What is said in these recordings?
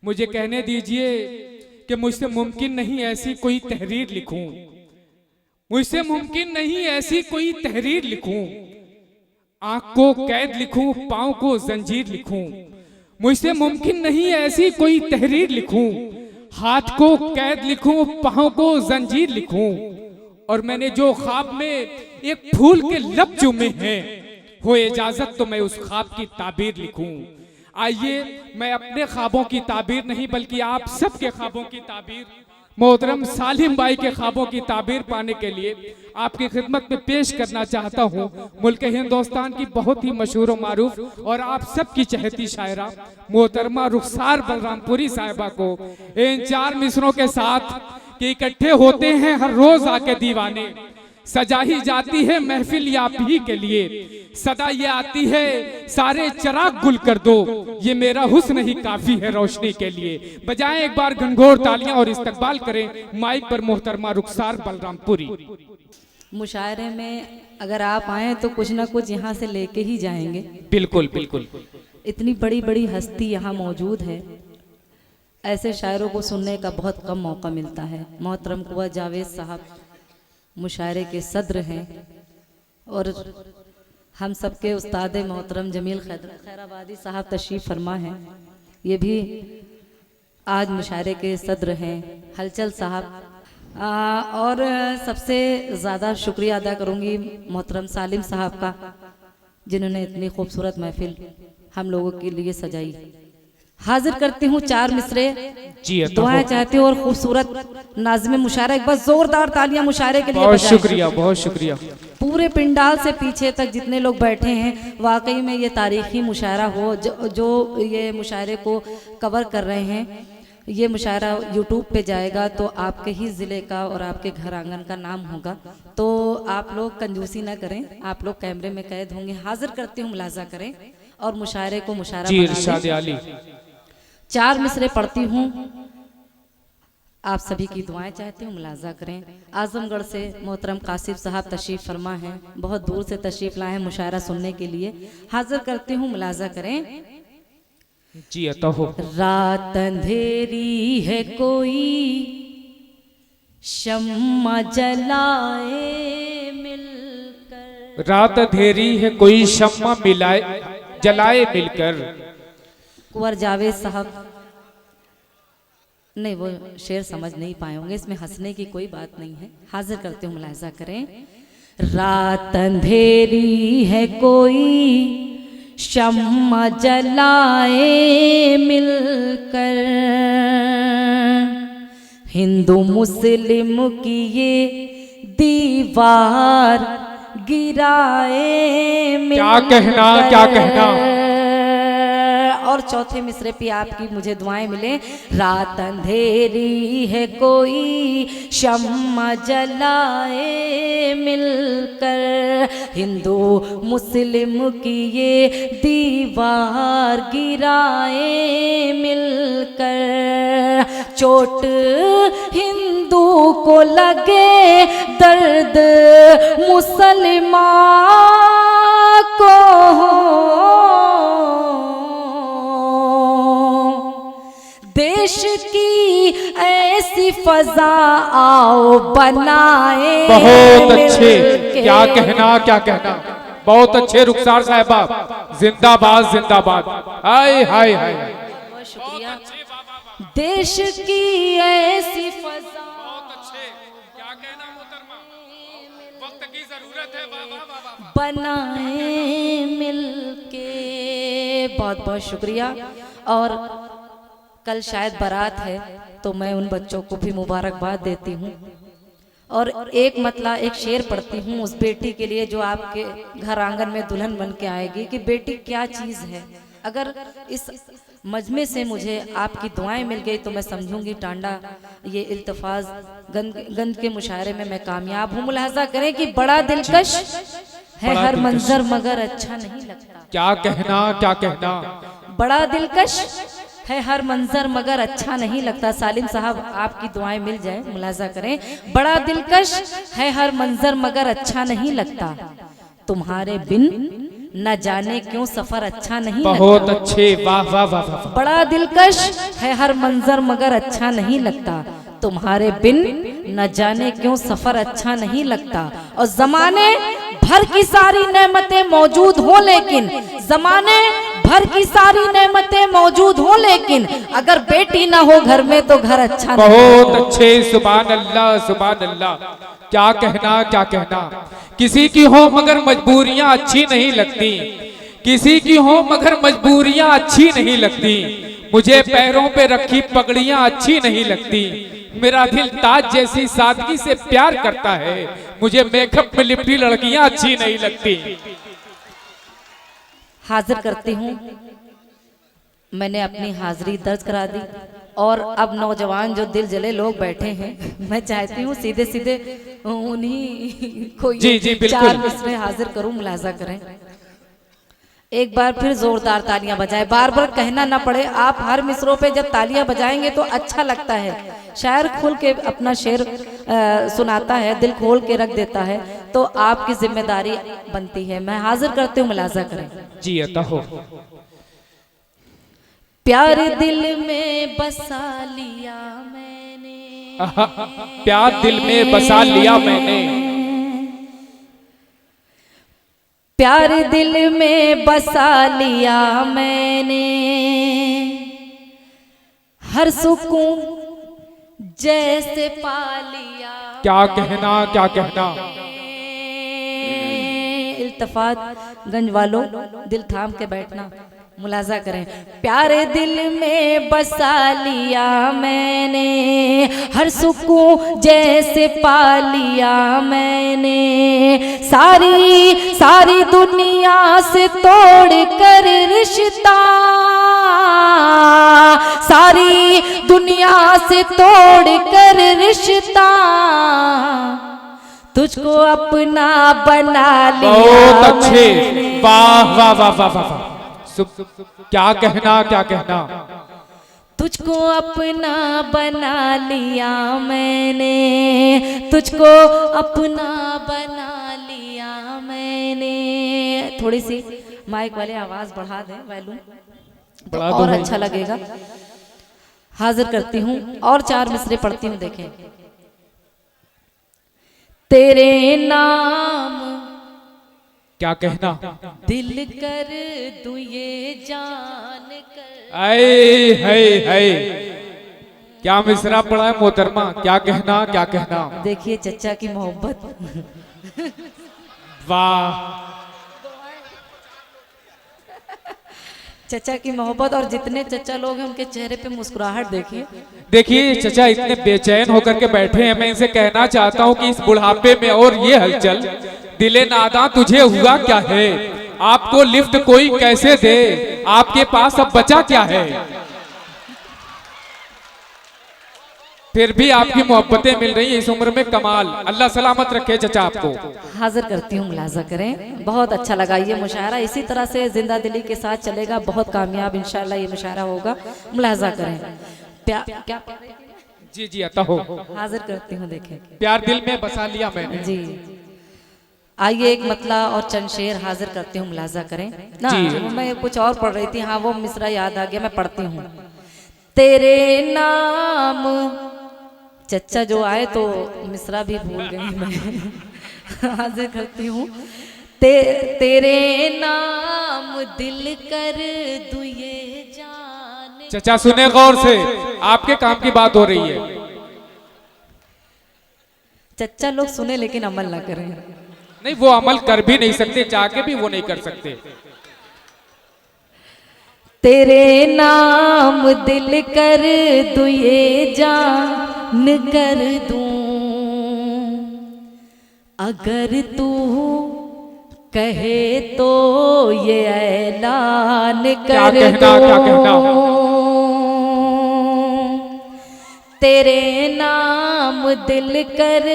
मुझे कहने दीजिए कि मुझसे मुमकिन नहीं ऐसी कोई तहरीर लिखूं, मुझसे मुमकिन नहीं ऐसी कोई तहरीर लिखूं, आंख को कैद लिखूं, पांव को जंजीर लिखूं। मुझसे मुमकिन नहीं ऐसी कोई तहरीर लिखूं, हाथ को कैद लिखूं, पांव को जंजीर लिखूं। और मैंने जो ख्वाब में एक फूल के लब चूमे हैं, हो इजाजत तो मैं उस ख्वाब की ताबीर लिखूं। आइए मैं अपने ख्वाबों की ताबीर नहीं बल्कि आप सबके ख्वाबों की ताबीर, मोहतरम सालिम भाई के ख्वाबों की ताबीर पाने के लिए आपकी खिदमत में पेश करना चाहता हूँ। मुल्क हिंदुस्तान की बहुत ही मशहूर और मारूफ और आप सबकी चहेती शायरा मोहतरमा रुखसार बलरामपुरी साहिबा को इन 4 मिसरों के साथ कि इकट्ठे होते हैं हर रोज आके दीवाने, सजा ही जाती है महफिल आप ही के लिए, सदा ये आती है सारे चिराग गुल कर दो, ये मेरा हुस्न ही काफी है रोशनी के लिए। बजाएं एक बार घनघोर तालियां और इस्तकबाल करें माइक पर मोहतरमा रुखसार बलरामपुरी। मुशायरे में अगर आप आए तो कुछ ना कुछ यहाँ से लेके ही जाएंगे। बिल्कुल बिल्कुल। इतनी बड़ी बड़ी हस्ती यहाँ मौजूद है, ऐसे शायरों को सुनने का बहुत कम मौका मिलता है। मोहतरम कुंवर जावेद साहब मुशायरे के सद्र हैं और हम सबके उस्ताद मोहतरम जमील खैराबादी साहब तशरीफ़ फरमा हैं, ये भी आज मुशायरे के सद्र हैं। हलचल साहब और सबसे ज़्यादा शुक्रिया अदा करूँगी मोहतरम सालिम साहब का, जिन्होंने इतनी खूबसूरत महफिल हम लोगों के लिए सजाई। हाजिर करती हूँ 4 मिसरे, दुआएं चाहती हूँ और खूबसूरत नाज़िम मुशायरा। एक बार जोरदार तालियां मुशायरे के लिए। बहुत शुक्रिया, बहुत शुक्रिया। पूरे पिंडाल से पीछे तक जितने लोग बैठे हैं, वाकई में ये तारीखी मुशायरा हो जो ये मुशायरे को कवर कर रहे हैं। ये मुशायरा यूट्यूब पे जाएगा तो आपके ही ज़िले का और आपके घर आंगन का नाम होगा, तो आप लोग कंजूसी ना करें, आप लोग कैमरे में कैद होंगे। हाजिर करती हूँ, मुलाजा करें और मुशायरे को मुशायरा बना लें। 4 मिसरे पढ़ती हूँ, आप सभी की दुआएं चाहती हूँ, मुलाजा करें। आजमगढ़ से मोहतरम कासिफ साहब तशरीफ़ फरमा हैं, बहुत दूर से तशरीफ़ लाए हैं मुशायरा सुनने के लिए। हाजिर करती हूँ, मुलाजा करें। जी अता हो। रात अंधेरी है कोई शम्मा जलाए मिलकर, रात अंधेरी है कोई शम्मा मिलाए जलाए मिलकर। कुंवर जावेद साहब नहीं, वो शेर समझ नहीं पाए होंगे, इसमें हंसने की कोई बात नहीं है। हाजिर करते हूँ, मुलाजा करें। रात अंधेरी है कोई शम्मा जलाए मिलकर, हिंदू मुस्लिम की ये दीवार गिराए मिलकर। क्या कहना, क्या कहना। और चौथे मिसरे पे आपकी मुझे दुआएं मिले। रात अंधेरी है कोई शम्मा जलाए मिलकर, हिंदू मुस्लिम की ये दीवार गिराए मिलकर, चोट हिंदू को लगे दर्द मुसलमान को, देश की ऐसी फजा आओ बनाए। बहुत अच्छे, क्या कहना, क्या कहना। बहुत अच्छे रुखसार साहिबा, जिंदाबाद जिंदाबाद। हाय हाय हाय। बहुत शुक्रिया। देश की ऐसी फजा, बहुत अच्छे, क्या कहना मोहतरमा, वक्त की जरूरत है। बनाए मिलके। बहुत बहुत शुक्रिया। और कल शायद बारात है तो मैं उन बच्चों को भी मुबारकबाद देती हूँ और एक मतला एक शेर पढ़ती हूँ उस बेटी के लिए जो आपके घर आंगन में दुल्हन बन के आएगी कि बेटी क्या चीज़ है। अगर इस मजमे से मुझे आपकी दुआएं मिल गई तो मैं समझूंगी टांडा ये इल्तफाज गंद के मुशायरे में मैं कामयाब हूँ। मुलाजा करें कि बड़ा दिलकश है हर मंजर मगर अच्छा नहीं लगता। क्या कहना, क्या कहना। बड़ा दिलकश है हर मंजर मगर अच्छा नहीं लगता। सालिम साहब आपकी दुआएं मिल जाए, मुलाजा करें। बड़ा दिलकश है हर मंजर मगर अच्छा नहीं लगता, तुम्हारे बिन न जाने क्यों सफर अच्छा नहीं बहुत लगता। अच्छे, वाह वाह वाह वाह। बड़ा दिलकश है हर मंजर मगर अच्छा नहीं लगता, तुम्हारे बिन न जाने क्यों सफर अच्छा नहीं लगता। और जमाने भर की सारी नेमतें मौजूद हो लेकिन, जमाने भर की सारी नेमतें मौजूद हो लेकिन, अगर बेटी ना हो घर में तो घर अच्छा नहीं। बहुत अच्छे, सुभान अल्लाह सुभान अल्लाह। क्या कहना क्या कहना। किसी की हो मगर मजबूरियां अच्छी नहीं लगती, किसी की हो मगर मजबूरियां अच्छी नहीं लगती। मुझे पैरों पे रखी पगड़ियां अच्छी नहीं लगती, मेरा दिल ताज जैसी सादगी से प्यार करता है। मुझे मेकअप में लिपटी लड़कियां अच्छी नहीं लगती। हाजिर करती हूँ, मैंने अपनी हाजिरी दर्ज करा दी। और अब नौजवान जो दिल जले लोग बैठे हैं, मैं चाहती हूँ सीधे सीधे उन्हीं को जी, जी, ये बिल्कुल। 4 मिसरे हाजिर करूँ, मुलाजा करें। एक बार फिर जोरदार तालियां बजाएं, बार बार कहना ना पड़े। आप हर मिसरों पे जब तालियां बजाएंगे तो अच्छा लगता है। शायर खुल के अपना शेर सुनाता है, दिल खोल के रख देता है, तो आपकी जिम्मेदारी बनती है। मैं हाजिर करती हूँ, मुलाजा करें। जी अता हो। प्यार दिल में बसा लिया मैंने, प्यार दिल में बसा लिया मैंने, प्यार दिल में बसा लिया मैंने, हर सुकून जैसे पा लिया। क्या कहना क्या कहना। इल्तफात गंज वालों, दिल थाम के बैठना, मुलाजा करें। प्यारे दिल में बसा लिया मैंने, हर सुकून जैसे पा लिया मैंने, सारी सारी दुनिया से तोड़ कर रिश्ता, सारी दुनिया से तोड़ कर रिश्ता, तुझको अपना बना लिया। बहुत अच्छे, मैंने। वाह वाह वाह वाह वाह। क्या कहना क्या कहना। तुझको अपना बना लिया मैंने, तुझको अपना बना लिया मैंने। थोड़ी सी माइक वाले आवाज बढ़ा दें, वॉल्यूम तो बढ़ा दो और भाई। अच्छा लगेगा। हाजिर करती हूँ और 4 मिसरे पढ़ती हूँ, देखें। तेरे नाम क्या कहना। दिल कर दूं ये जान कर। आए है क्या मिसरा पड़ा है मोहतरमा। क्या कहना क्या कहना। देखिए चचा की मोहब्बत, वाह। चचा की मोहब्बत। और जितने चचा लोग हैं उनके चेहरे पे मुस्कुराहट देखिए। देखिए चचा इतने बेचैन होकर के बैठे हैं। मैं इनसे कहना चाहता हूँ कि इस बुढ़ापे में और ये हलचल, दिले नादा तुझे हुआ क्या है, आपको लिफ्ट कोई कैसे दे, आपके पास अब बचा क्या है। फिर भी आपकी मोहब्बतें मिल रही है इस उम्र में, कमाल। अल्लाह सलामत रखे चचा आपको। हाजिर करती हूँ, मुलाजा करें। बहुत अच्छा लगा ये मुशायरा, इसी तरह से जिंदा दिली के साथ चलेगा, बहुत कामयाब इंशाल्लाह ये मुशायरा होगा। मुलाजा करें। क्या जी जी अता हो। हाजिर करती हूँ, देखें। प्यार दिल में बसा लिया मैंने। जी आइए एक मतला और चंद शेर हाजिर करती हूँ, मुलाजा करें ना। जी। मैं कुछ और पढ़ रही थी, हाँ वो मिसरा याद आ गया, मैं पढ़ती हूँ। तेरे नाम, चचा जो आए तो मिसरा भी भूल गई मैं। हाजिर करती हूँ। तेरे नाम दिल कर दूं ये जान। चचा सुने गौर से, आपके काम की बात हो रही है। चचा लोग सुने लेकिन अमल ना करें। नहीं, वो अमल कर भी नहीं सकते, चाह के भी वो नहीं कर सकते। तेरे नाम दिल कर दूं ये जान कर दूं, अगर तू कहे तो ये ऐलान क्या कर कहना क्या कहना। तेरे नाम दिल कर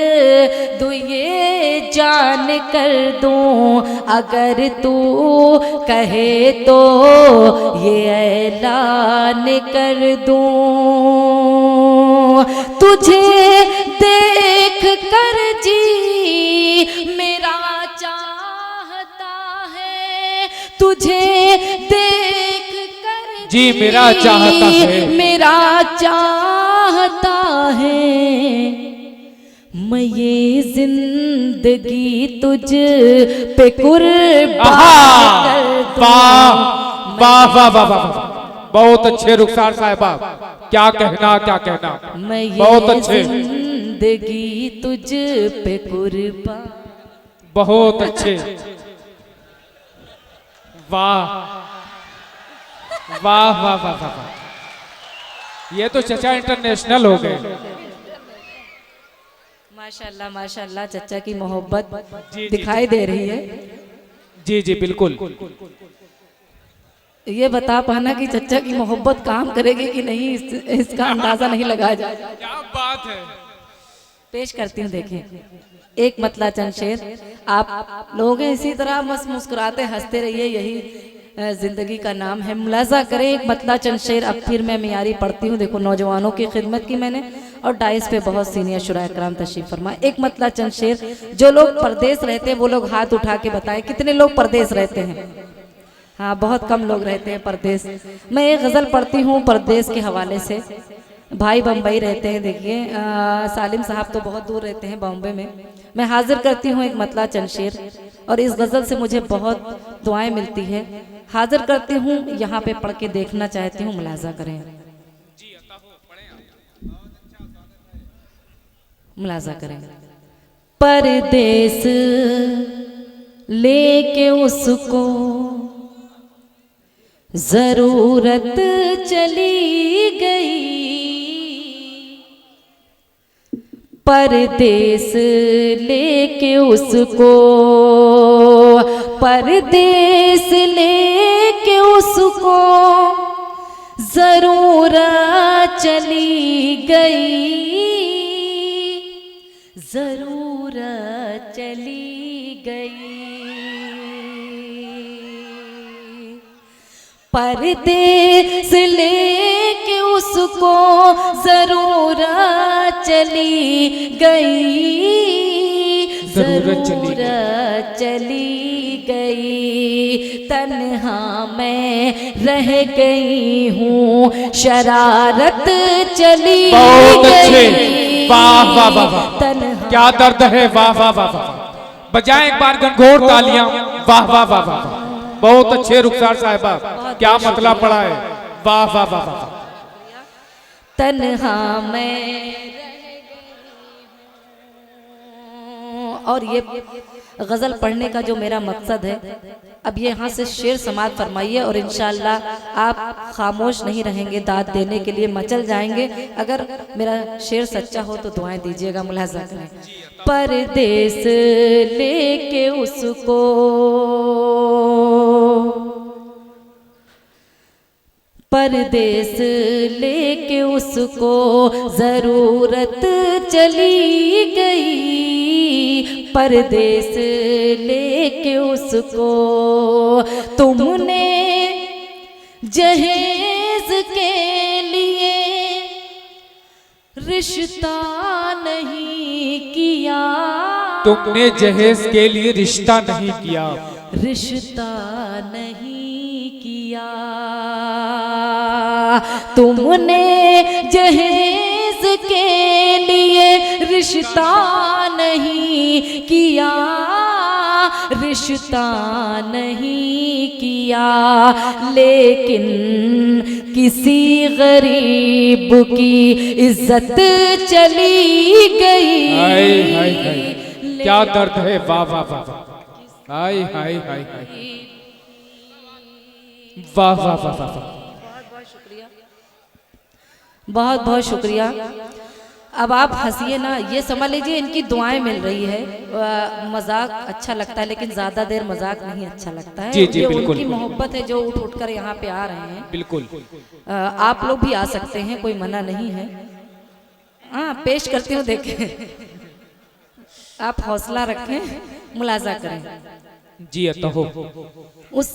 दूं ये जान कर दूं, अगर तू कहे तो ये ऐलान कर दूं, तुझे देख कर जी मेरा चाहता है, तुझे देख कर जी मेरा चाहता है, मेरा चाहता है, मैं ये जिंदगी तुझ पे कुर्बान कर दूं। वाह वाह वाह वाह वाह, बहुत अच्छे रुखसार साहिबा, क्या कहना क्या कहना, मैं ये बहुत अच्छे, जिंदगी तुझ पे कुर्बान। बहुत अच्छे, वाह वाह वाह वाह वाह, ये तो चचा इंटरनेशनल हो गए। माशाल्लाह माशाल्लाह, चचा की मोहब्बत जी, दिखाई दे रही है। जी जी बिल्कुल। ये बता पाना कि चचा की मोहब्बत काम करेगी कि नहीं, इसका अंदाजा नहीं लगाया जाए। क्या बात है। पेश करती हूँ, देखें एक मतला चंद शेर। आप लोग हैं इसी तरह बस मुस्कुराते हंसते रहिए, यही जिंदगी का नाम है। मुलाजा करें एक मतला चंद शेर। अब फिर मैं मियारी पढ़ती हूँ। देखो नौजवानों की खिदमत की मैंने, और डाइस पे बहुत सीनियर शुरा कराम तशरीफ फरमा। एक मतला चंद शेर। जो लोग परदेश रहते हैं वो लोग हाथ उठा के बताएं कितने लोग परदेश रहते हैं। हाँ, बहुत कम लोग रहते हैं परदेश। मैं एक गज़ल पढ़ती हूँ परदेश के हवाले से। भाई बम्बई रहते हैं, देखिए सालिम साहब तो बहुत दूर रहते हैं बॉम्बे में। मैं हाजिर करती हूँ एक मतला चंद शेर, और इस गज़ल से मुझे बहुत दुआएं मिलती है। हाजिर करती हूँ, यहाँ पे पढ़ के देखना चाहती हूँ, मुलाजा करें, मुलाजा करें। परदेश लेके उसको जरूरत चली गई, परदेश लेके उसको, परदेश लेके उसको जरूरत चली गई, जरूरत चली गई। परदेश लेके उसको जरूरत चली गई, जरूरत चली गई। तन्हा मैं रह गई हूँ, शरारत चली गई। वाह वाह वाह वाह, क्या दर्द है। वाह वाह वाह वाह, बजाएं एक बार गनघोर तालियां। वाह वाह वाह वाह, बहुत अच्छे रुखसार साहिबा, क्या मतला पड़ा है। वाह वाह वाह वाह। तन्हा मैं रह गई। और ये गजल पढ़ने का जो मेरा मकसद है, अब ये यहाँ से शेर समाप्त फरमाइए और इंशाअल्लाह आप खामोश नहीं रहेंगे, दाद देने के लिए मचल जाएंगे। अगर मेरा शेर सच्चा हो तो दुआएं दीजिएगा, मुलाजा करें। परदेश लेके उसको, परदेश लेके उसको जरूरत चली गई, परदेश लेके उसको तुमने जहेज के लिए रिश्ता नहीं किया, तुमने जहेज के लिए रिश्ता नहीं किया, रिश्ता नहीं किया। तुमने जहेज के लिए रिश्ता नहीं किया, रिश्ता नहीं किया। लेकिन किसी गरीब की इज्जत चली गई। हाय हाय हाय, क्या दर्द है। वाह वाह वाह, हाय हाय हाय हाय, वाह वाह वाह वाह, बहुत बहुत शुक्रिया। अब आप हंसिए ना, ये समझ लीजिए इनकी दुआएं मिल रही है। मजाक अच्छा लगता है लेकिन ज्यादा देर मजाक नहीं अच्छा लगता है। जी जी ये बिल्कुल, उनकी मोहब्बत है जो उठ उठ कर यहाँ पे आ रहे हैं। बिल्कुल। आप लोग भी आ सकते हैं, कोई मना नहीं है। हाँ, पेश करती हूँ, देखें आप हौसला रखें, मुलाजा करें। जी अता हो उस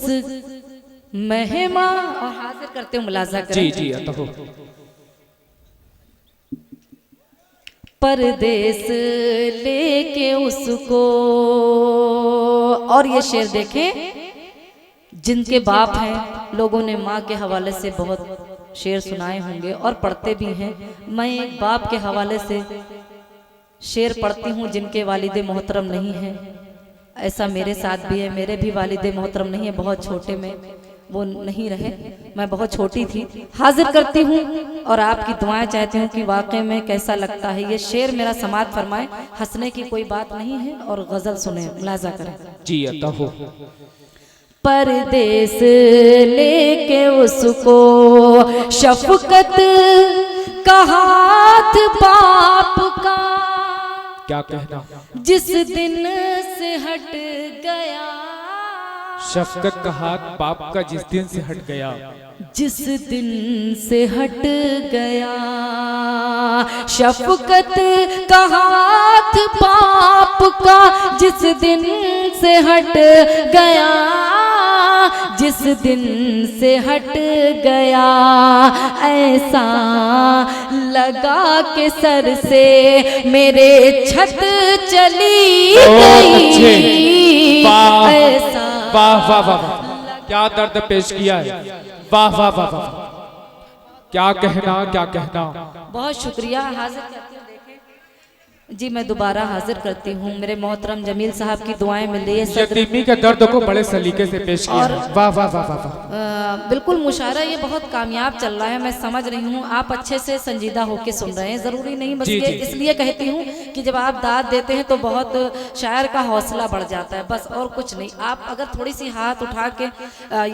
मेहमा, और हाजिर करते हूँ, मुलाजा करें। जी जी अता हो। परदेश लेके उसको, और ये शेर देखें, जिनके बाप हैं, लोगों ने माँ के हवाले से बहुत शेर सुनाए होंगे और पढ़ते भी हैं। मैं एक बाप के हवाले से शेर पढ़ती हूँ जिनके वालिद मोहतरम नहीं हैं। ऐसा मेरे साथ भी है, मेरे भी वालिद मोहतरम नहीं है, बहुत छोटे में वो नहीं रहे, मैं बहुत छोटी थी। हाजिर करती हूँ और आपकी दुआएं चाहती हूँ कि वाकई में कैसा लगता है ये शेर। मेरा समात फरमाए, हंसने की कोई बात नहीं है और गजल सुने, मुलाजा करें। जी अता हो। परदेस लेके उसको शफकत का हाथ बाप का, क्या कहना, जिस दिन से हट गया। शफकत का हाथ बाप का जिस दिन से हट गया, जिस दिन से हट गया। शफकत का हाथ बाप का जिस दिन से हट गया, जिस दिन से हट गया। ऐसा लगा के सर से मेरे छत चली गई। ऐसा वाह वाह वाह, क्या दर्द पेश किया है, वाह वाह वाह वाह, क्या कहना क्या कहना। बहुत शुक्रिया। हाजिर करती हूँ, देखें जी, मैं दोबारा हाजिर करती हूँ। मेरे मोहतरम जमील साहब की दुआएं मिल रही है। यतीमी के दर्द को बड़े सलीके से पेश किया है, वाह वाह वाह वाह वाह। बिल्कुल मुशायरा ये बहुत कामयाब चल रहा है, मैं समझ रही हूँ। आप अच्छे से संजीदा होके सुन रहे हैं, ज़रूरी नहीं बस ये इसलिए कहती हूँ कि जब आप दाद देते हैं तो बहुत शायर का हौसला बढ़ जाता है, बस और कुछ नहीं। आप अगर थोड़ी सी हाथ उठा के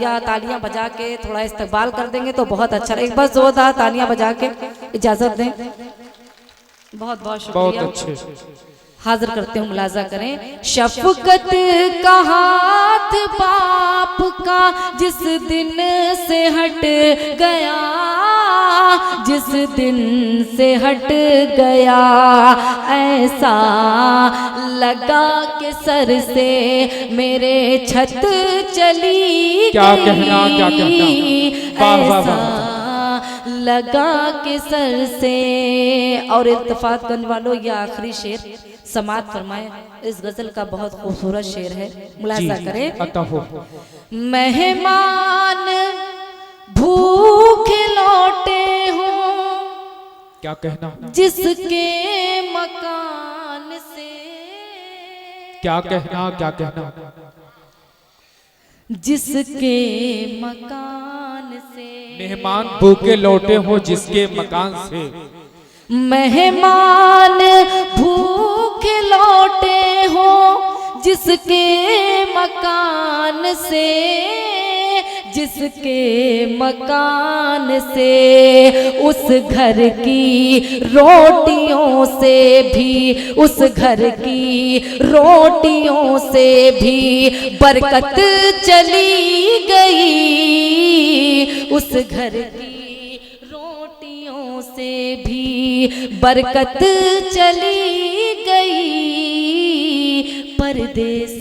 या तालियां बजा के थोड़ा इस्तकबाल कर देंगे तो बहुत अच्छा रहेगा। बस जोरदार तालियां बजा के इजाज़त दें। बहुत बहुत शुक्रिया। बहुत अच्छे। हाजिर करते हूँ, मुलाजा करें। शफकत का हाथ बाप का जिस दिन से हट गया, जिस दिन से हट गया। ऐसा लगा के सर से मेरे छत चली क्या गई। कहना क्या कहना, वाह वाह वाह। लगा के सर से। और इल्तिफात करने वालों, ये आखिरी शेर समात फरमाए। इस गजल का बहुत खूबसूरत शेर है, मुलाजा करें। अता हो। मेहमान भूखे लौटे हो, क्या कहना, जिसके मकान से। क्या कहना क्या कहना, जिसके मकान से। मेहमान भूखे लौटे हो जिसके मकान से। मेहमान भूखे लौटे हो जिसके मकान से, जिसके मकान से। उस घर की रोटियों से भी, उस घर की रोटियों से भी बरकत चली गई। उस घर की रोटियों से भी बरकत चली गई। परदेस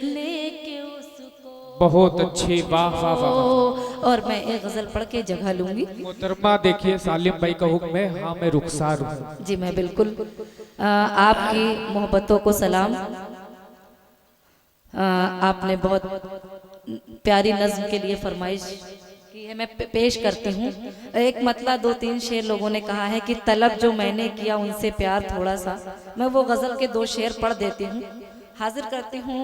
लेके उसको। बहुत अच्छी, वाह वाह वाह। और मैं एक गजल पढ़ के जगह लूंगी। मोहतरमा देखिए, सालिम भाई का हुक्म है, हाँ मैं रुखसार हूँ। जी मैं बिल्कुल। आपकी मोहब्बतों को सलाम। आपने बहुत प्यारी नज्म के लिए फरमाइश की है, मैं पेश करती हूँ। एक मतलब 2-3 शेर लोगों ने कहा है कि तलब जो मैंने किया उनसे प्यार थोड़ा सा। मैं वो गजल के 2 शेर पढ़ देती हूँ, हाजिर करती हूँ।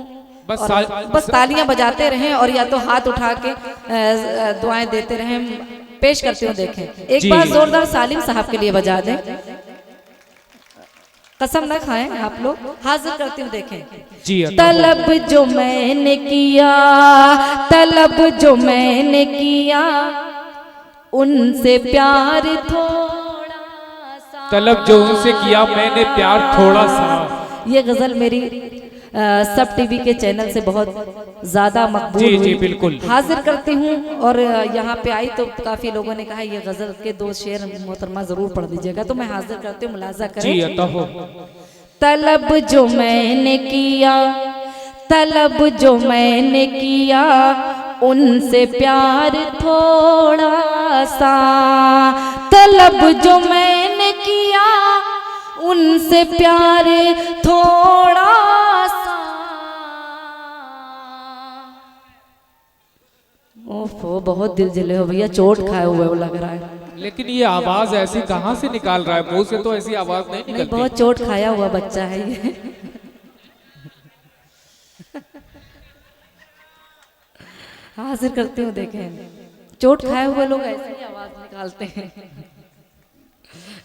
बस तालियां बजाते रहें और या तो हाथ उठा के दुआएं देते रहें। पेश करती हूँ, देखें एक बार जोरदार सालिम साहब के लिए बजा दें, कसम न खाएं आप लोग। हाजिर करती हूँ, देखें जी। तलब जो मैंने किया, तलब जो मैंने किया उनसे प्यार थोड़ा सा। तलब जो उनसे किया मैंने प्यार थोड़ा सा। ये गजल मेरी सब टीवी के चैनल से बहुत ज्यादा मकबूल जी हुई। जी बिल्कुल। हाजिर करती हूँ और यहाँ पे आई तो काफी लोगों ने कहा ये गजल के 2 शेर मोहतरमा जरूर पढ़ दीजिएगा, तो मैं हाजिर करती हूँ, मुलाजा करें। जी अता हो। तलब जो मैंने किया, तलब जो मैंने किया उनसे प्यार थोड़ा सा। तलब जो मैंने किया उनसे प्यार थोड़ा सा। ओहो, बहुत दिल जले हो भैया, चोट खाए हुए वो लग रहा है। लेकिन ये आवाज ऐसी कहाँ से निकाल रहा है? मुंह से तो ऐसी आवाज नहीं नहीं, निकलती। बहुत चोट खाया हुआ बच्चा है ये। हाजिर करती हूँ, देखें चोट खाए हुए लोग ऐसे ही आवाज निकालते हैं।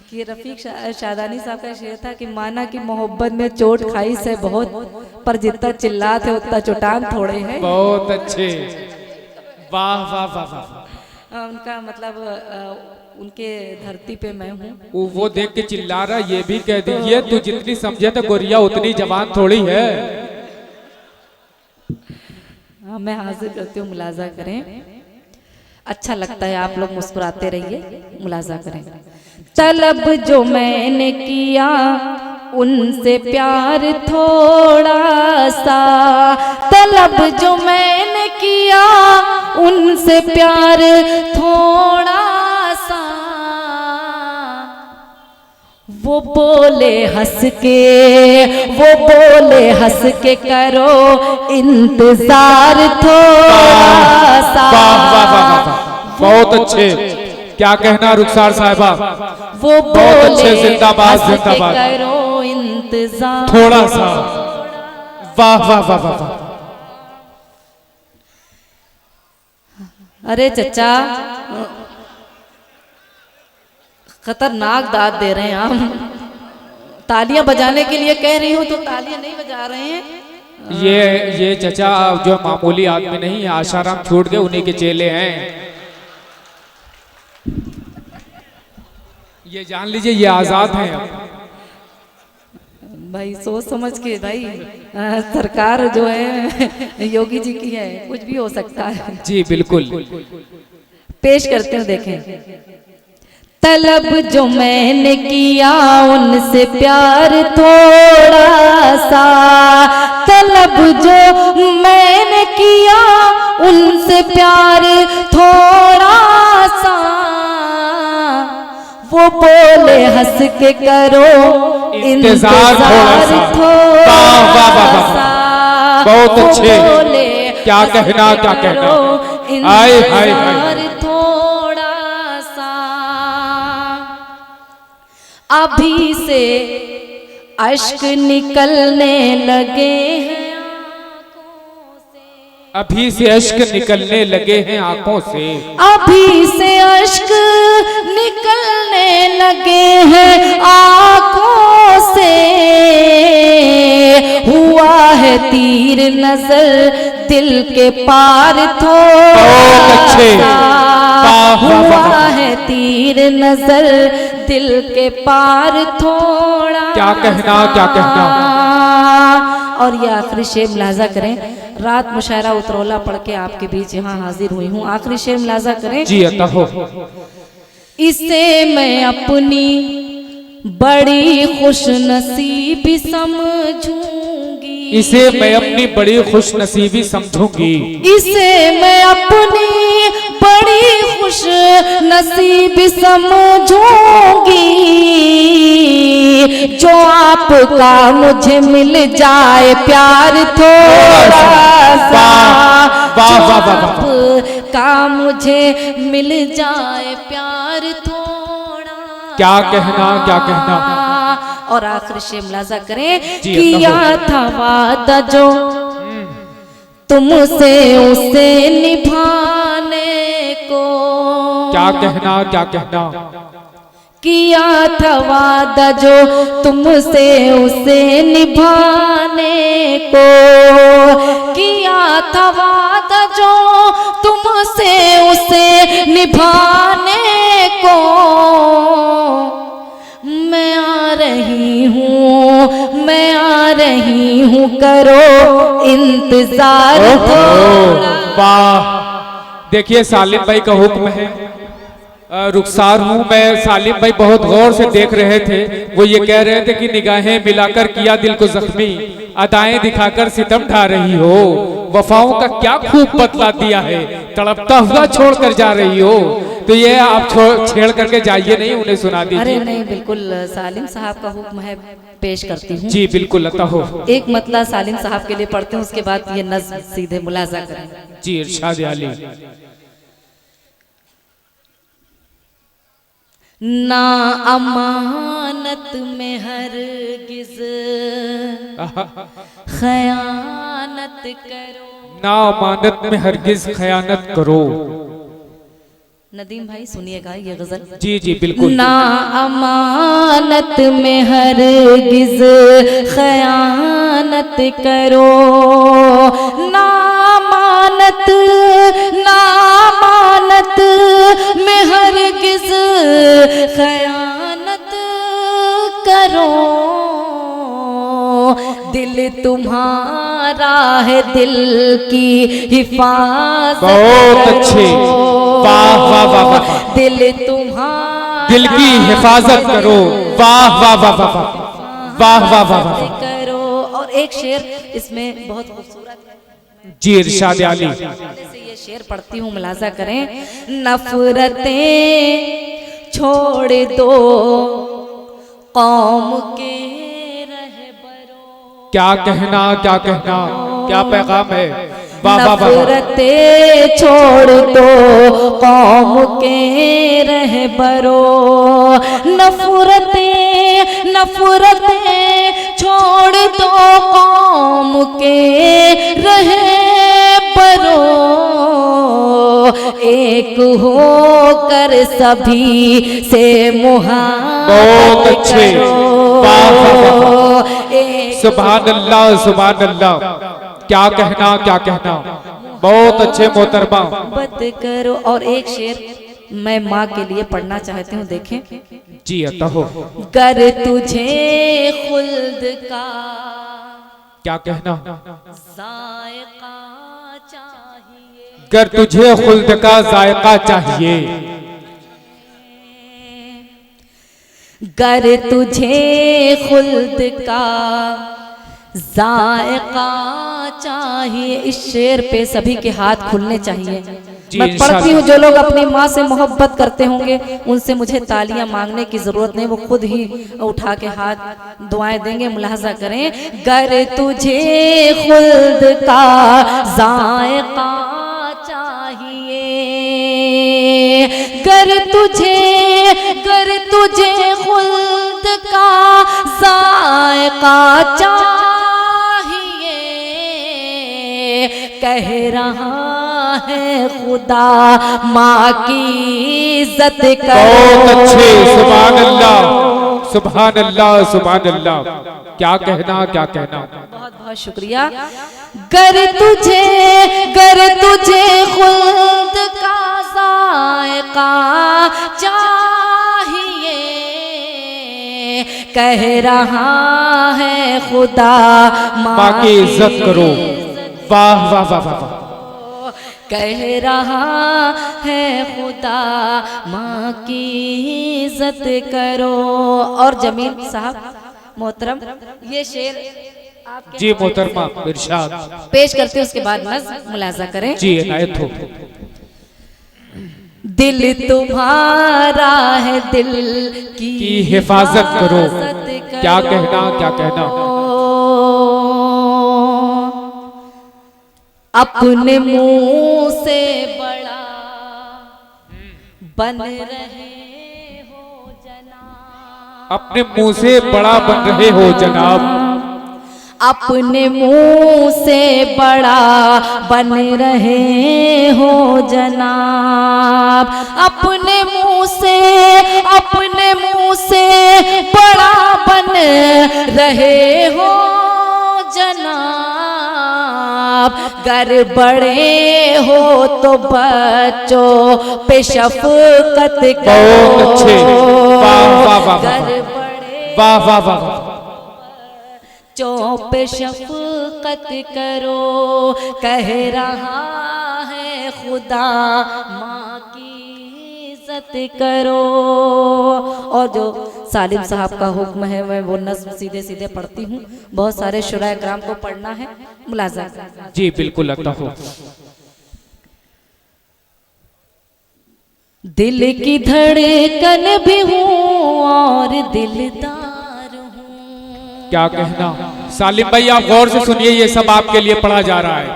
कि रफीक शादानी साहब का शेर था कि माना कि मोहब्बत में चोट खाई से बहुत, पर जितना चिल्लाते उतना चुटान थोड़े हैं। बहुत अच्छे, वाह वाह वाह वाह। उनका मतलब उनके धरती पे मैं हूँ। वो देख के चिल्ला रहा, ये भी कह दीजिए तू जितनी समझे तो गोरिया उतनी जवान थोड़ी है। हाँ, मैं हाजिर करती हूँ, मुलाजा करें। अच्छा लगता है, आप लोग मुस्कुराते रहिए, मुलाजा करें। तलब जो मैंने किया उनसे प्यार थोड़ा सा, तलब जो मैंने किया उनसे प्यार थोड़ा सा, वो बोले हंस के, वो बोले हंस के करो इंतजार थोड़ा सा। वाह वाह वाह वाह, बहुत अच्छे, क्या कहना रुखसार साहिबा, वो बहुत अच्छे, बोले जिंदाबाद हंस के जिंदाबाद, करो इंतजार थोड़ा सा। वाह वाह वाह वाह वाह। अरे चचा, खतरनाक दाद दे रहे हैं आप। तालियां बजाने के लिए कह रही हूँ तो तालियां नहीं बजा रहे हैं। ये चचा जो मामूली आदमी नहीं है, आशाराम छूट गए, उन्हीं के चेले हैं। ये जान लीजिए, ये आजाद हैं अब। भाई सोच समझ के भाई, सरकार जो है योगी जी की है, कुछ भी हो सकता है। जी बिल्कुल। पेश करते हैं, देखें। तलब जो मैंने किया उनसे प्यार थोड़ा सा, तलब जो मैंने किया उनसे प्यार थोड़ा सा, वो बोले हंस के करो इंतजार थोड़ा सा। बहुत अच्छे, क्या कहना क्या कहना। आए हाय हाय, थोड़ा सा अभी से अश्क निकलने लगे हैं आंखों से, अभी से अश्क निकलने लगे हैं आंखों से, अभी से अश्क निकलने लगे हैं आंखों से, हुआ है तीर नजर दिल के पार थोड़ा सा, हुआ है तीर नजर दिल के पार थोड़ा। क्या कहना क्या कहना। और ये आखिरी शेर मुलाजा करें। रात मुशायरा उतरौला पढ़ के आपके बीच यहाँ हाजिर हुई हूँ। आखिरी शेर मुलाजा करें। जी अता हो। इसे मैं अपनी बड़ी खुशनसीबी समझूंगी, इसे मैं अपनी बड़ी खुशनसीबी समझूंगी, इसे मैं अपनी बड़ी खुशनसीबी समझूंगी, जो आपका मुझे मिल जाए प्यार थोड़ा सा, जो आपका मुझे मिल जाए प्यार थोड़ा। क्या कहना क्या कहना। और आखिर से मुलाजा करें। किया था वादा जो तुमसे उसे निभाने को, क्या कहना क्या कहना। किया था वादा जो तुमसे उसे निभाने को, किया था वादा जो तुमसे उसे निभाने को, मैं आ रही हूँ, मैं आ रही हूँ, करो इंतजार थोड़ा। वाह, देखिए सालिम भाई का हुक्म है। रुखसार हूँ मैं, सालिम भाई बहुत गौर से देख रहे थे। वो ये कह रहे थे कि निगाहें मिलाकर किया दिल को जख्मी, अदाएं दिखाकर सितम ढा रही हो, वफाओं का क्या खूब बदला दिया है, तड़पता हुआ छोड़कर जा रही हो। तो ये आप छेड़ करके जाइए नहीं, उन्हें सुना दीजिए। अरे नहीं, बिल्कुल सालिम साहब का हुक्म है, पेश करती हूँ। जी बिल्कुल अता हो। एक मतला सालिम साहब के लिए पढ़ते हूँ, उसके बाद ये नज़्म सीधे मुलाजा करें। जी इरशाद आली। ना अमानत में हरगिज खयानत करो। ना अमानत में हरगिज खयानत करो। नदीम भाई सुनिएगा ये गजल। जी जी बिल्कुल। ना अमानत में हरगिज खयानत करो, ना अमानत में हरगिज खयानत करो। दिल तुम्हारा है, दिल की हिफाजत बहुत अच्छे, वाह वाह वाह वाह। दिल तुम्हारा, दिल की हिफाजत करो, वाह वाह वाह वाह वाह वाह वाह वाह करो। और एक शेर इसमें बहुत खूबसूरत है जी, इरशाद आली से ये शेर पढ़ती हूँ, मुलाजा करें। नफरतें छोड़ दो कौम के रहबरों। क्या कहना, क्या कहना, क्या पैगाम है, वाह वाह वाह। नफरतें छोड़ दो कौम के रहबरों, नफरतें छोड़ दो कौम के रहबरों। एक होकर सभी से बहुत अच्छे, वाह वाह वाह। एक सुभान अल्लाह, सुभान अल्लाह। क्या कहना, क्या कहना, बहुत अच्छे मोहतरमा। मोहब्बत करो। और एक शेर मैं माँ के लिए पढ़ना चाहती हूँ, देखें। जी अता हो। गर तुझे खुल्द का क्या कहना, जायका चाहिए, गर तुझे खुल्द का जायका चाहिए। गर तुझे खुल्द का जायका चाहिए। इस शेर पे सभी के हाथ खुलने चाहिए। मैं पढ़ती हूँ, जो लोग अपनी माँ से मोहब्बत करते होंगे उनसे मुझे तालियां मांगने की जरूरत नहीं, वो खुद ही उठा के हाथ दुआएं देंगे। मुलाजा करें। गर तुझे खुल्द का जायका चाहिए, गर तुझे खुल्द का जायका चाहिए। कह रहा है खुदा माँ की इज्जत करो। बहुत अच्छे, सुभान अल्लाह, सुभान अल्लाह, सुभान अल्लाह। क्या कहना, क्या कहना, बहुत बहुत शुक्रिया। गर तुझे खुल्द का जायका चाहिए, कह रहा है खुदा माँ की इज्जत करो, वाह वाह वाह वाह। कह रहा है खुदा माँ की इज्जत करो। और जमील साहब मोहतरम, ये शेर आपके जी मोहतरमा, इरशाद पेश करते हैं, उसके बाद नज़्म मुलाजा करें। जी इनायत हो। दिल तुम्हारा है, दिल की हिफाजत करो। क्या कहना, क्या कहना, अपने मुंह से बड़ा बन रहे हो जनाब, अपने मुंह से बड़ा बन रहे हो जनाब। अपने मुंह से बड़ा बन रहे हो जनाब, अपने मुंह से बड़ा बन रहे हो जनाब। गर बड़े हो तो बच्चों पे शफकत करो। बहुत अच्छे, वाह वाह वाह गर वाह बड़े वाह वाह वाह। बच्चों पे शफकत करो, कह रहा है खुदा माँ की इज्जत करो। और जो सालिम साहब का हुक्म है मैं वो नज़्म सीधे सीधे पढ़ती हूँ, बहुत सारे शुराए कराम को पढ़ना है, मुलाजा। जी बिल्कुल लगता हो। दिल की धड़कन भी हूँ और दिलदार हूँ। क्या कहना, सालिम भाई आप गौर से सुनिए, ये सब आपके लिए पढ़ा जा रहा है।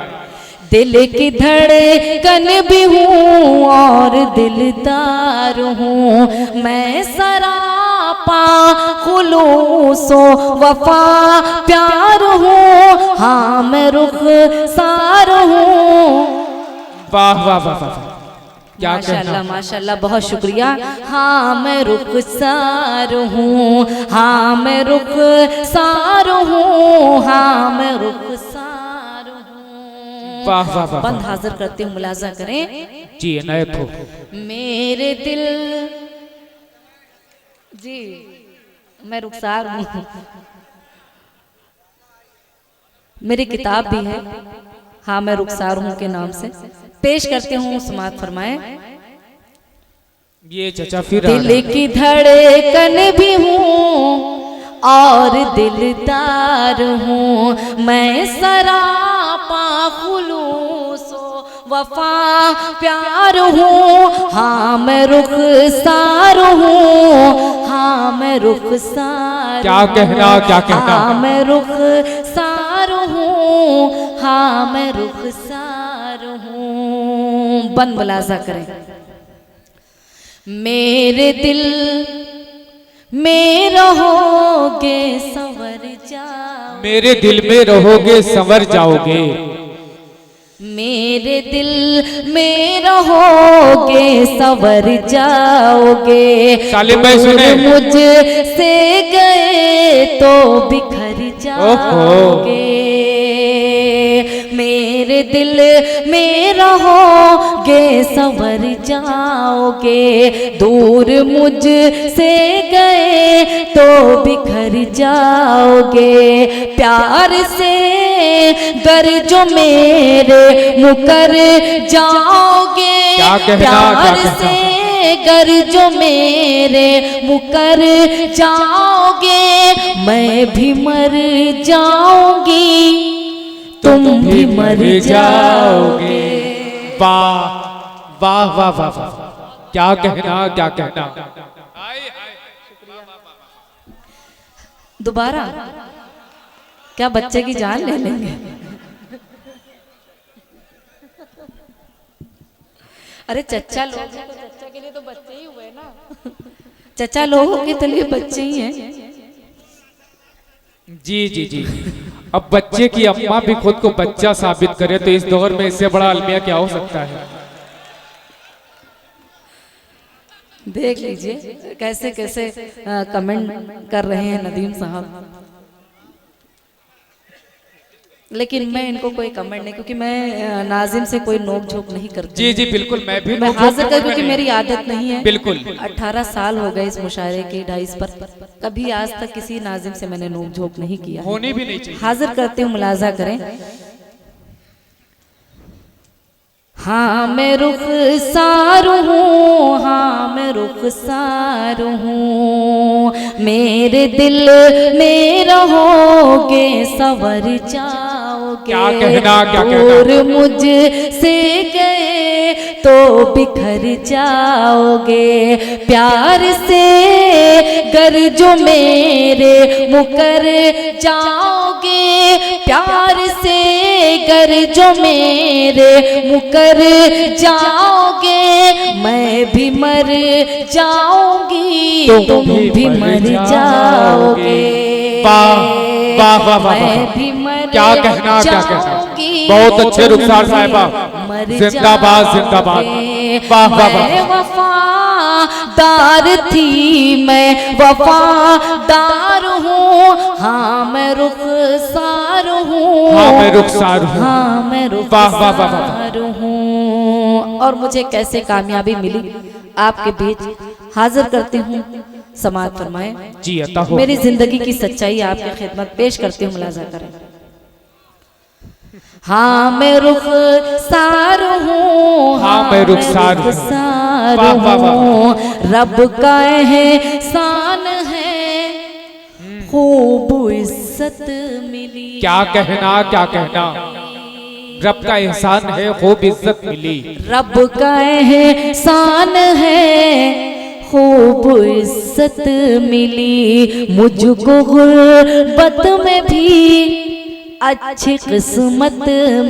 दिल की धड़कन भी हूँ और दिलदार हूँ, मैं सरापा खुलूसो वफा प्यार हूँ, हाँ मैं रुखसार हूँ। वाह वाह वाह वाह, क्या माशाल्लाह माशाल्लाह, बहुत शुक्रिया। हाँ मैं रुखसार हूँ, हाँ मैं रुखसार हूँ, हाँ मैं रुखसार हूँ। वाह वाह वाह, बंद हाजिर करते हैं, मुलाजा करें जी इनायत हो। मेरे दिल, जी मैं रुखसार हूँ। मेरी किताब भी है हाँ मैं रुखसार हूँ के नाम से, पेश करते हूँ, समाअत फरमाए। ये चचा फिर दिल की धड़कन भी हूँ और दिलदार हूँ, मैं सरापा खुलूसो वफा प्यार हूँ, हाँ मैं रुखसार हूँ, हाँ मैं रुखसार, क्या कहना क्या कहना, हाँ मैं रुखसार हूँ, हाँ मैं रुखसार हूँ। बन मुलाजा करें। मेरे दिल में रहोगे संवर जाओ, मेरे दिल में रहोगे संवर जाओगे, मेरे दिल में रहोगे संवर जाओगे, तालिब भाई सुने। मुझसे गए तो बिखर जाओगे, मेरे दिल में रहोगे संवर जाओगे, दूर मुझसे गए तो बिखर जाओगे, प्यार से गर जो मेरे मुकर जाओगे, क्या कहना, प्यार क्या कहना। से गर जो मेरे मुकर जाओगे, मैं भी मर जाऊंगी तुम भी मर जाओगे। वाह वाह वाह वाह वाह, क्या कहना क्या कहना। दोबारा क्या बच्चे की जान ले लेंगे? अरे चचा लोग हैं तो चचा के लिए तो बच्चे ही हुए ना, चचा लोगों के लिए बच्चे ही हैं। जी जी जी, अब बच्चे की अम्मा भी खुद को बच्चा साबित करे तो इस दौर में इससे बड़ा अलमिया क्या हो सकता है। देख लीजिए कैसे कैसे कमेंट कर रहे हैं नदीम साहब, लेकिन मैं इनको कोई कमेंट नहीं, क्योंकि मैं नाजिम से कोई नोक झोंक नहीं करती। जी जी बिल्कुल, मैं भी मैं हाजिर कर, क्योंकि मेरी आदत नहीं है। बिल्कुल 18 साल हो गए इस मुशायरे के डाइस पर, कभी आज तक किसी नाजिम से मैंने नोक झोंक नहीं किया, होनी भी नहीं चाहिए। हाजिर करते हूँ, मुलाजा करें। हाँ मैं रुखसार हूँ, हाँ मैं रुखसार हूँ, मेरे दिल में रहोगे संवर जाओगे, क्या कहना क्या दूर कहना। मुझसे गए तो बिखर जाओगे, प्यार से गर जो मेरे मुकर जाओगे, प्यार से गर जो मेरे मुकर जाओगे, मैं भी मर जाऊंगी तुम भी मर जाओगे। वाह वाह वाह वाह, मैं भी मर क्या कहना क्या कहना। जाऊंगी, बहुत अच्छे रुखसार साहिबा, मर जिंदाबाद जिंदाबाद। जाओगे। वाह वाह वाह, मैं वफादार थी, मैं वफादार हूँ, हाँ मैं रुखसार हूँ, हाँ मैं रुखसार हूँ, हाँ मैं वाह वाह वाह वाह। रुखसार हूँ। और मुझे कैसे कामयाबी मिली आपके बीच हाजिर करती हूँ, समाअत फरमाए। जी अता हो। मेरी जिंदगी की सच्चाई आपकी खिदमत पेश करती हूँ, मुलाजा करें। हाँ मैं रुखसार हूँ, हाँ मैं रुखसार हूँ। रुखसार वाह वाह वाह। हूँ, रब का एहसान है, खूब इज्जत मिली। क्या कहना क्या कहना, रब का एहसान है खूब इज्जत मिली, रब का एहसान है, खूब इज्जत मिली, मुझको गुर्बत में भी अच्छी किस्मत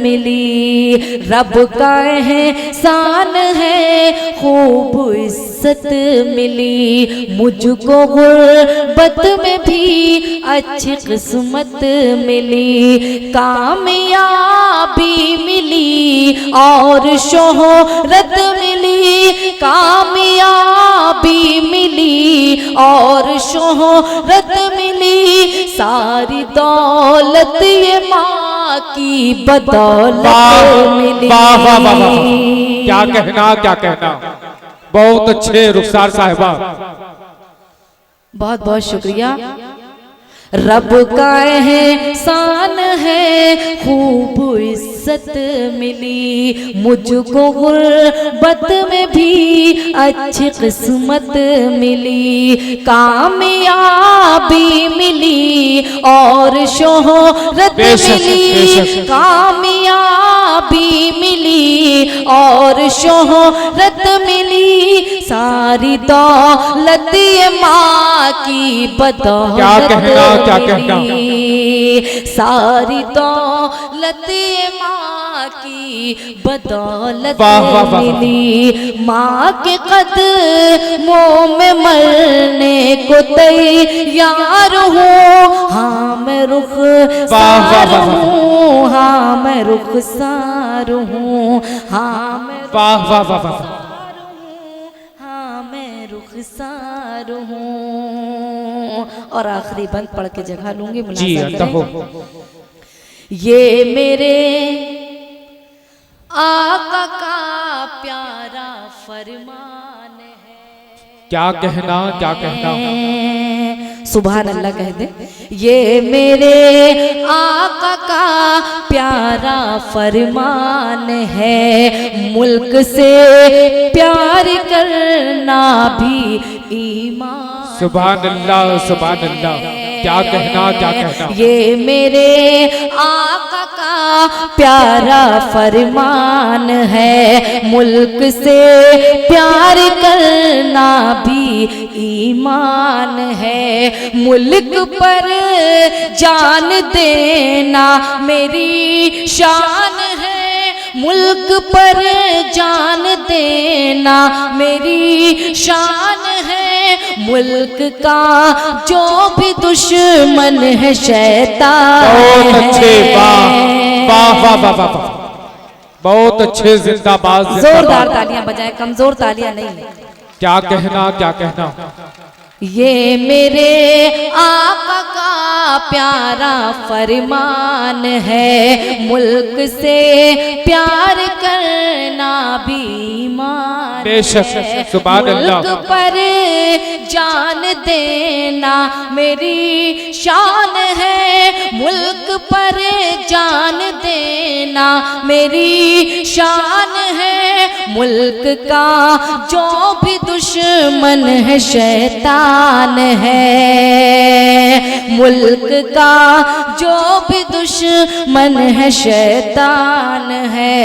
मिली, रब का एहसान है, खूब इज्जत मिली। मुझको गुर्बत में भी अच्छी किस्मत मिली, कामयाबी मिली और शोहरत मिली, कामयाबी मिली और शोहरत मिली। सारी दौलत ये माँ की बदौलत मिली। वाह वाह वाह वाह, क्या कहना क्या कहना, बहुत अच्छे रुखसार साहिबा, बहुत बहुत शुक्रिया। रब का एहसान है, खूब इज्जत मिली। मुझको गुर्बत में भी अच्छी किस्मत मिली, कामयाबी मिली और शोहरत मिली, कामयाबी मिली और शोहरत मिली। सारी दौलत ये माँ की बदौलत, क्या कहना क्या कहना, सारी दौलत ये माँ की बदौलत मिली। माँ के कदमों में मरने को तैयार हूँ, हाँ मैं रुखसार हूँ, हाँ मैं रुखसार हूँ, हाँ मैं वाह वाह वाह वाह, रुखसार हूँ। और आखिरी बंद पढ़ के जगह लूंगी, जी कहो। ये मेरे आका का प्यारा फरमान है, क्या कहना क्या कहना, सुभान अल्लाह कह दे। ये मेरे आका का प्यारा फरमान है, मुल्क से प्यार करना भी ईमान। सुभान अल्लाह सुभान अल्लाह, क्या कहना क्या कहना। ये मेरे आका का प्यारा फरमान है, मुल्क से प्यार करना भी ईमान है। मुल्क पर जान देना मेरी शान है, मुल्क पर जान देना मेरी शान है। मुल्क का जो भी दुश्मन है शैतान है। बहुत अच्छे, वाह वाह वाह वाह वाह, बहुत अच्छे, जिंदाबाद। जोरदार तालियां बजाएं, कमजोर तालियां नहीं। क्या कहना क्या कहना। ये मेरे आका का प्यारा फरमान है, मुल्क से प्यार करना भी ईमान। बेशक, सुभान अल्लाह। मुल्क पर जान देना मेरी शान है, मुल्क पर जान देना मेरी शान है। मुल्क का जो भी दुश्मन है शैतान है, मुल्क का जो भी दुश्मन है शैतान है।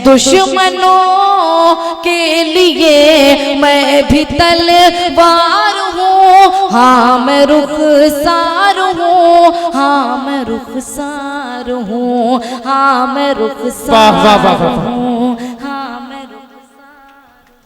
दुश्मनों के लिए मैं भी तलवार हूँ, हाँ मैं रुखसार हूँ, हाँ मैं रुखसार हूँ, हाँ मैं रुखसार हूँ।